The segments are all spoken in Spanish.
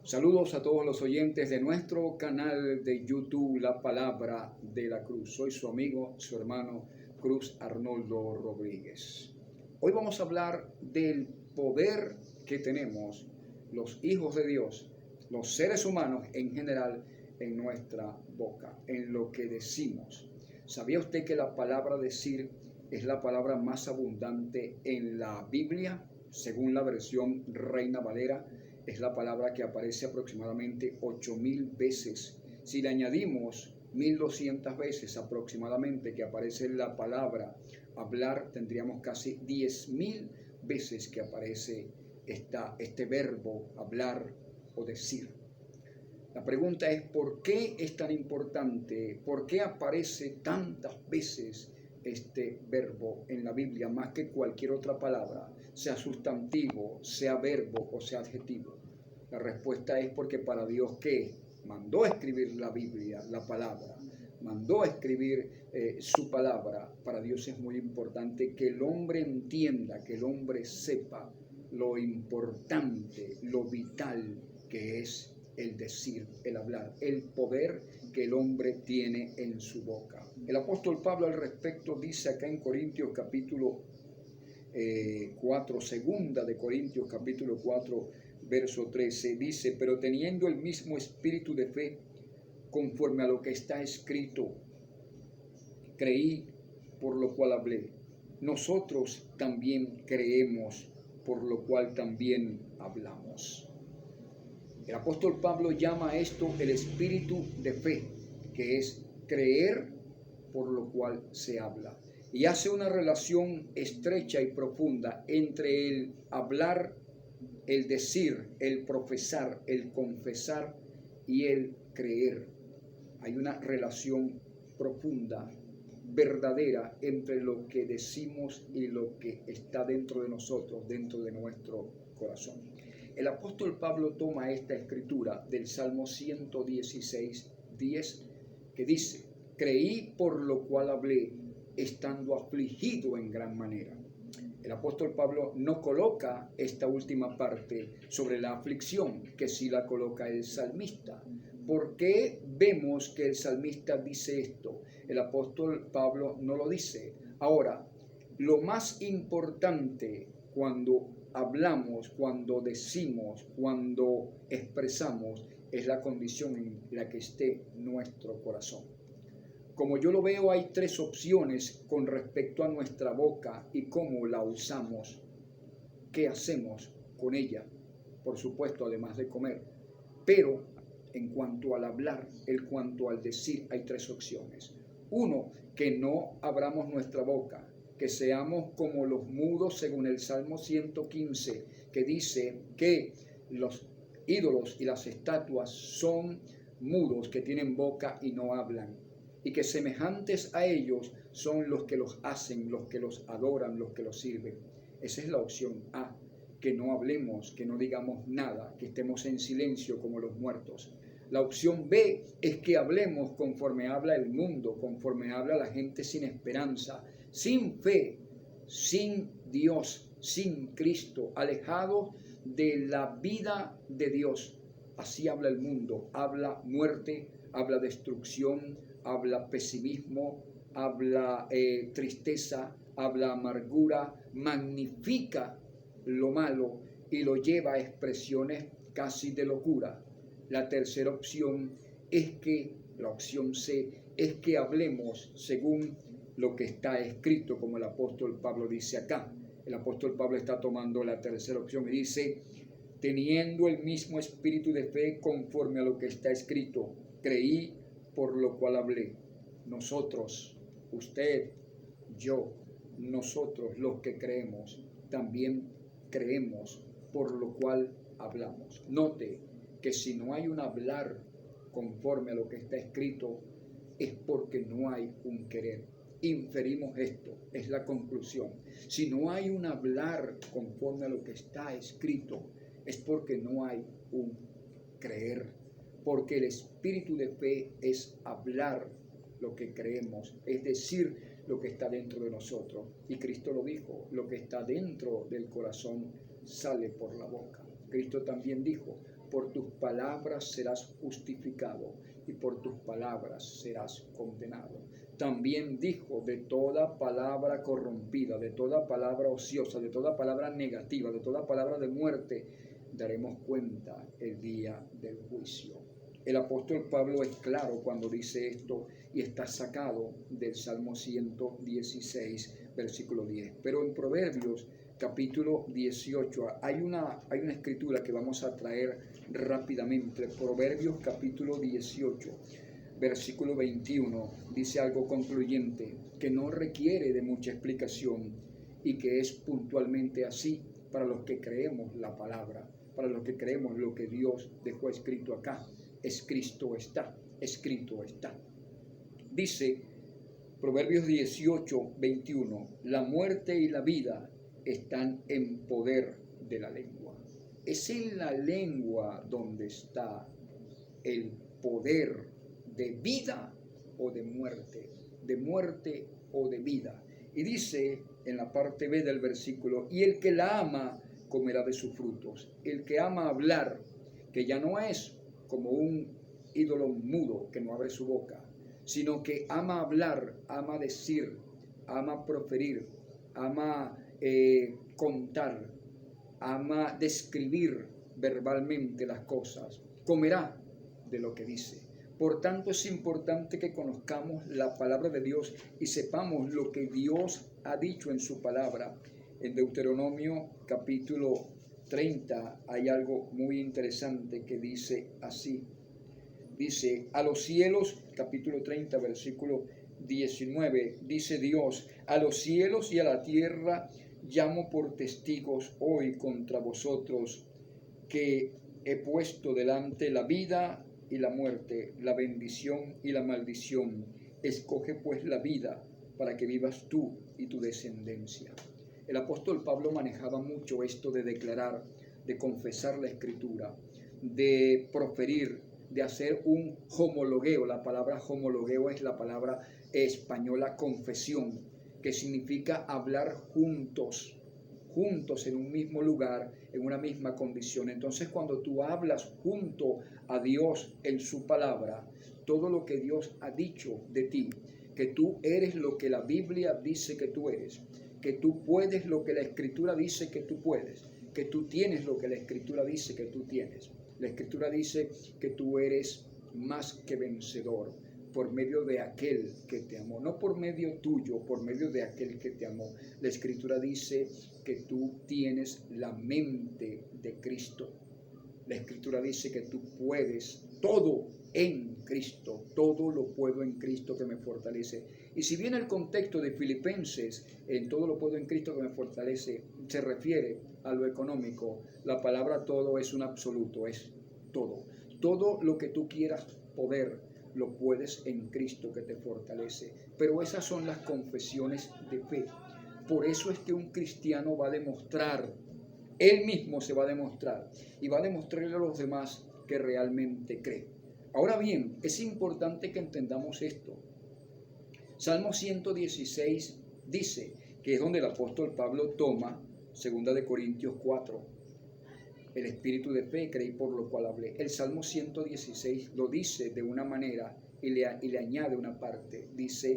Saludos a todos los oyentes de nuestro canal de YouTube La Palabra de la Cruz. Soy su amigo, su hermano Cruz Arnoldo Rodríguez. Hoy vamos a hablar del poder que tenemos los hijos de Dios, los seres humanos en general, en nuestra boca, en lo que decimos. ¿Sabía usted que la palabra decir es la palabra más abundante en la Biblia? Según la versión Reina Valera, es la palabra que aparece aproximadamente 8,000 veces. Si le añadimos 1,200 veces aproximadamente que aparece la palabra hablar, tendríamos casi 10,000 veces que aparece este verbo hablar o decir. La pregunta es, ¿por qué es tan importante? ¿Por qué aparece tantas veces este verbo en la Biblia más que cualquier otra palabra, sea sustantivo, sea verbo o sea adjetivo? La respuesta es porque para Dios, ¿qué? Mandó a escribir la Biblia, la palabra, mandó a escribir su palabra. Para Dios es muy importante que el hombre entienda, que el hombre sepa lo importante, lo vital que es el decir, el hablar, el poder que el hombre tiene en su boca. El apóstol Pablo al respecto dice acá en Corintios capítulo 4, segunda de Corintios capítulo 4, verso 13, dice: pero teniendo el mismo espíritu de fe, conforme a lo que está escrito, creí, por lo cual hablé. Nosotros también creemos, por lo cual también hablamos. El apóstol Pablo llama a esto el espíritu de fe, que es creer, por lo cual se habla. Y hace una relación estrecha y profunda entre el hablar, el decir, el profesar, el confesar y el creer. Hay una relación profunda, verdadera, entre lo que decimos y lo que está dentro de nosotros, dentro de nuestro corazón. El apóstol Pablo toma esta escritura del Salmo 116, 10, que dice: creí, por lo cual hablé, estando afligido en gran manera. El apóstol Pablo no coloca esta última parte sobre la aflicción, que sí la coloca el salmista. ¿Por qué vemos que el salmista dice esto? El apóstol Pablo no lo dice. Ahora, lo más importante cuando hablamos, cuando decimos, cuando expresamos, es la condición en la que esté nuestro corazón. Como yo lo veo, hay tres opciones con respecto a nuestra boca y cómo la usamos. ¿Qué hacemos con ella? Por supuesto, además de comer. Pero en cuanto al hablar, en cuanto al decir, hay tres opciones. Uno, que no abramos nuestra boca, que seamos como los mudos según el Salmo 115, que dice que los ídolos y las estatuas son mudos, que tienen boca y no hablan, y que semejantes a ellos son los que los hacen, los que los adoran, los que los sirven. Esa es la opción A, que no hablemos, que no digamos nada, que estemos en silencio como los muertos. La opción B es que hablemos conforme habla el mundo, conforme habla la gente sin esperanza, sin fe, sin Dios, sin Cristo, alejados de la vida de Dios. Así habla el mundo, habla muerte, habla destrucción, habla pesimismo, habla tristeza, habla amargura, magnifica lo malo y lo lleva a expresiones casi de locura. La tercera opción es que, la opción C, es que hablemos según lo que está escrito, como el apóstol Pablo dice acá. El apóstol Pablo está tomando la tercera opción y dice: teniendo el mismo espíritu de fe conforme a lo que está escrito, creí, por lo cual hablé. Nosotros, usted, yo, nosotros los que creemos, también creemos, por lo cual hablamos. Note que si no hay un hablar conforme a lo que está escrito, es porque no hay un querer. Inferimos esto, es la conclusión. Si no hay un hablar conforme a lo que está escrito, es porque no hay un creer. Porque el espíritu de fe es hablar lo que creemos, es decir, lo que está dentro de nosotros. Y Cristo lo dijo: lo que está dentro del corazón sale por la boca. Cristo también dijo: por tus palabras serás justificado y por tus palabras serás condenado. También dijo, de toda palabra corrompida, de toda palabra ociosa, de toda palabra negativa, de toda palabra de muerte, daremos cuenta el día del juicio. El apóstol Pablo es claro cuando dice esto y está sacado del Salmo 116, versículo 10. Pero en Proverbios capítulo 18 hay una escritura que vamos a traer rápidamente. Proverbios capítulo 18, versículo 21, dice algo concluyente que no requiere de mucha explicación y que es puntualmente así para los que creemos la palabra, para los que creemos lo que Dios dejó escrito acá. Escrito está, escrito está. Dice Proverbios 18, 21, la muerte y la vida están en poder de la lengua. Es en la lengua donde está el poder de vida o de muerte o de vida. Y dice en la parte B del versículo, y el que la ama comerá de sus frutos. El que ama hablar, que ya no es como un ídolo mudo que no abre su boca, sino que ama hablar, ama decir, ama proferir, ama contar, ama describir verbalmente las cosas, comerá de lo que dice. Por tanto, es importante que conozcamos la palabra de Dios y sepamos lo que Dios ha dicho en su palabra. En Deuteronomio capítulo 30 hay algo muy interesante que dice así. Dice, a los cielos, capítulo 30, versículo 19, dice Dios, a los cielos y a la tierra llamo por testigos hoy contra vosotros, que he puesto delante la vida y la muerte, la bendición y la maldición. Escoge pues la vida para que vivas tú y tu descendencia. El apóstol Pablo manejaba mucho esto de declarar, de confesar la escritura, de proferir, de hacer un homologueo. La palabra homologueo es la palabra española confesión, que significa hablar juntos en un mismo lugar, en una misma condición. Entonces, cuando tú hablas junto a Dios en su palabra, todo lo que Dios ha dicho de ti, que tú eres lo que la Biblia dice que tú eres, que tú puedes lo que la Escritura dice que tú puedes, que tú tienes lo que la Escritura dice que tú tienes. La Escritura dice que tú eres más que vencedor por medio de aquel que te amó, no por medio tuyo, por medio de aquel que te amó. La Escritura dice que tú tienes la mente de Cristo. La Escritura dice que tú puedes todo en Cristo, todo lo puedo en Cristo que me fortalece. Y si bien el contexto de Filipenses, en todo lo puedo en Cristo que me fortalece, se refiere a lo económico, la palabra todo es un absoluto, es todo. Todo lo que tú quieras poder, lo puedes en Cristo que te fortalece. Pero esas son las confesiones de fe. Por eso es que un cristiano va a demostrar, él mismo se va a demostrar y va a demostrarle a los demás que realmente cree. Ahora bien, es importante que entendamos esto. Salmo 116 dice, que es donde el apóstol Pablo toma, 2 Corintios 4, el espíritu de fe, creí por lo cual hablé. El Salmo 116 lo dice de una manera y le añade una parte. Dice,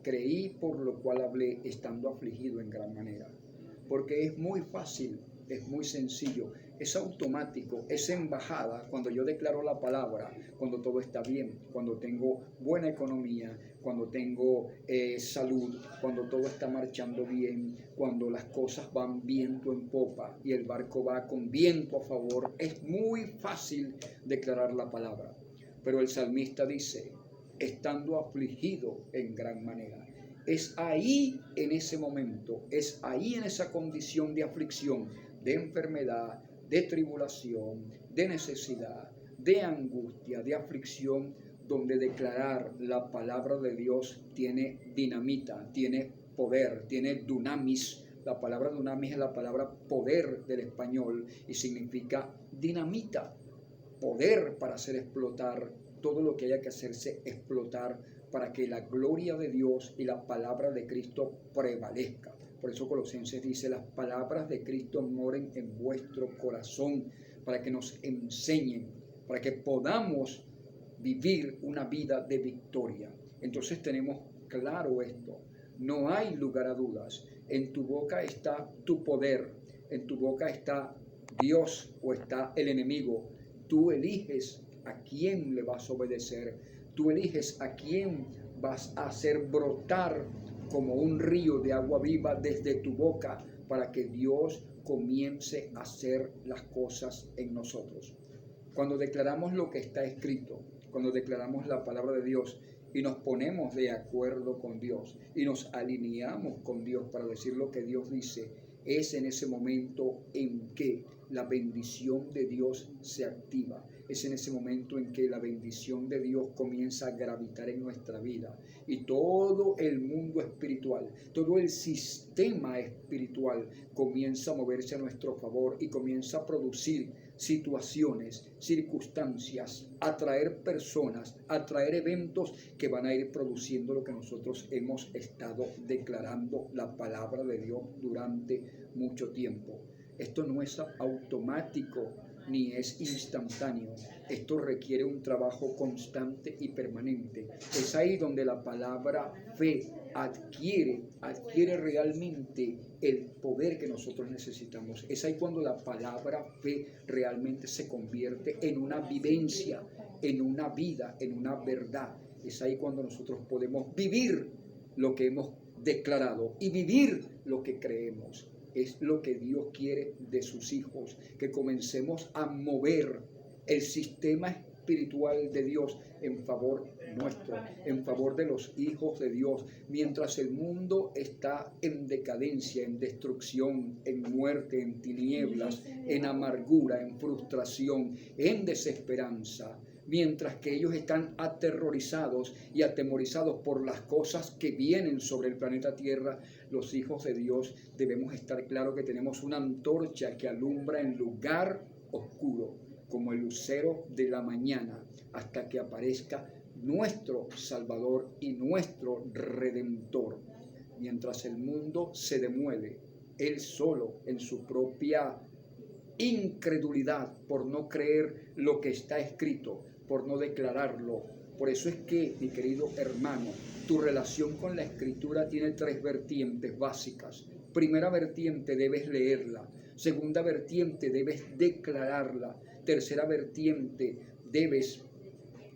creí por lo cual hablé estando afligido en gran manera. Porque es muy fácil, es muy sencillo, es automático, es embajada cuando yo declaro la palabra, cuando todo está bien, cuando tengo buena economía, cuando tengo salud, cuando todo está marchando bien, cuando las cosas van viento en popa y el barco va con viento a favor. Es muy fácil declarar la palabra. Pero el salmista dice, estando afligido en gran manera. Es ahí en ese momento, es ahí en esa condición de aflicción, de enfermedad, de tribulación, de necesidad, de angustia, de aflicción, donde declarar la palabra de Dios tiene dinamita, tiene poder, tiene dunamis. La palabra dunamis es la palabra poder del español y significa dinamita, poder para hacer explotar todo lo que haya que hacerse explotar para que la gloria de Dios y la palabra de Cristo prevalezca. Por eso Colosenses dice, las palabras de Cristo moren en vuestro corazón para que nos enseñen, para que podamos vivir una vida de victoria. Entonces tenemos claro esto. No hay lugar a dudas. En tu boca está tu poder. En tu boca está Dios o está el enemigo. Tú eliges a quién le vas a obedecer. Tú eliges a quién vas a hacer brotar como un río de agua viva desde tu boca para que Dios comience a hacer las cosas en nosotros. Cuando declaramos lo que está escrito, cuando declaramos la palabra de Dios y nos ponemos de acuerdo con Dios y nos alineamos con Dios para decir lo que Dios dice, es en ese momento en que la bendición de Dios se activa. Es en ese momento en que la bendición de Dios comienza a gravitar en nuestra vida y todo el mundo espiritual, todo el sistema espiritual comienza a moverse a nuestro favor y comienza a producir situaciones, circunstancias, atraer personas, atraer eventos que van a ir produciendo lo que nosotros hemos estado declarando la palabra de Dios durante mucho tiempo. Esto no es automático ni es instantáneo. Esto requiere un trabajo constante y permanente. Es ahí donde la palabra fe adquiere realmente el poder que nosotros necesitamos. Es ahí cuando la palabra fe realmente se convierte en una vivencia, en una vida, en una verdad. Es ahí cuando nosotros podemos vivir lo que hemos declarado y vivir lo que creemos. Es lo que Dios quiere de sus hijos, que comencemos a mover el sistema espiritual de Dios en favor nuestro, en favor de los hijos de Dios, mientras el mundo está en decadencia, en destrucción, en muerte, en tinieblas, en amargura, en frustración, en desesperanza. Mientras que ellos están aterrorizados y atemorizados por las cosas que vienen sobre el planeta Tierra, los hijos de Dios debemos estar claros que tenemos una antorcha que alumbra en lugar oscuro, como el lucero de la mañana, hasta que aparezca nuestro Salvador y nuestro Redentor. Mientras el mundo se demuele, él solo en su propia incredulidad por no creer lo que está escrito, por no declararlo. Por eso es que, mi querido hermano, tu relación con la Escritura tiene 3 vertientes básicas. Primera vertiente, debes leerla. Segunda vertiente, debes declararla. Tercera vertiente, debes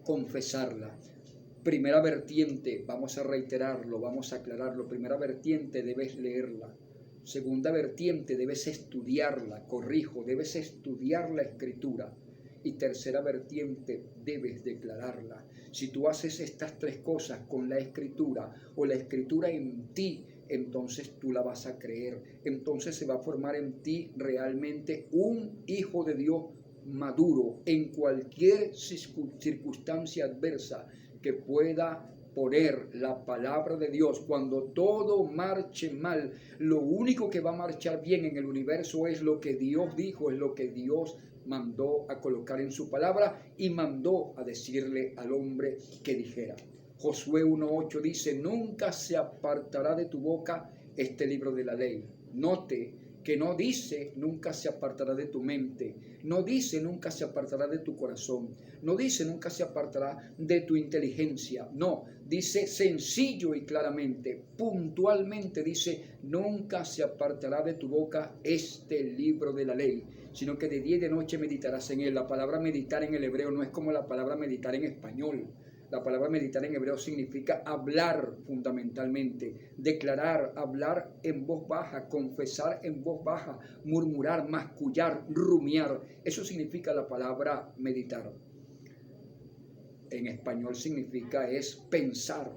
confesarla. Primera vertiente, vamos a reiterarlo, vamos a aclararlo. Primera vertiente, debes leerla. Segunda vertiente, debes estudiarla, debes estudiar la Escritura. Y tercera vertiente, debes declararla. Si tú haces estas 3 cosas con la Escritura o la Escritura en ti, entonces tú la vas a creer. Entonces se va a formar en ti realmente un hijo de Dios maduro en cualquier circunstancia adversa que pueda poner la palabra de Dios. Cuando todo marche mal, lo único que va a marchar bien en el universo es lo que Dios dijo, es lo que Dios mandó a colocar en su palabra y mandó a decirle al hombre que dijera. Josué 1:8 dice: nunca se apartará de tu boca este libro de la ley. Note que no dice nunca se apartará de tu mente, no dice nunca se apartará de tu corazón, no dice nunca se apartará de tu inteligencia, no, dice sencillo y claramente, puntualmente dice: nunca se apartará de tu boca este libro de la ley, sino que de día y de noche meditarás en él. La palabra meditar en el hebreo no es como la palabra meditar en español. La palabra meditar en hebreo significa hablar fundamentalmente, declarar, hablar en voz baja, confesar en voz baja, murmurar, mascullar, rumiar. Eso significa la palabra meditar. En español significa es pensar.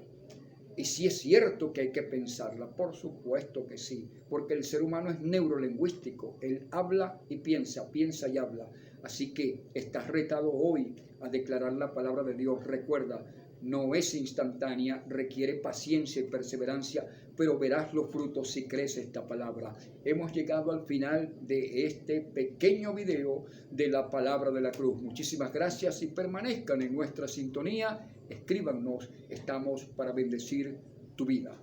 Y sí es cierto que hay que pensarla, por supuesto que sí, porque el ser humano es neurolingüístico, él habla y piensa y habla. Así que estás retado hoy a declarar la palabra de Dios. Recuerda, no es instantánea, requiere paciencia y perseverancia, pero verás los frutos si crees esta palabra. Hemos llegado al final de este pequeño video de la palabra de la cruz. Muchísimas gracias y permanezcan en nuestra sintonía. Escríbanos, estamos para bendecir tu vida.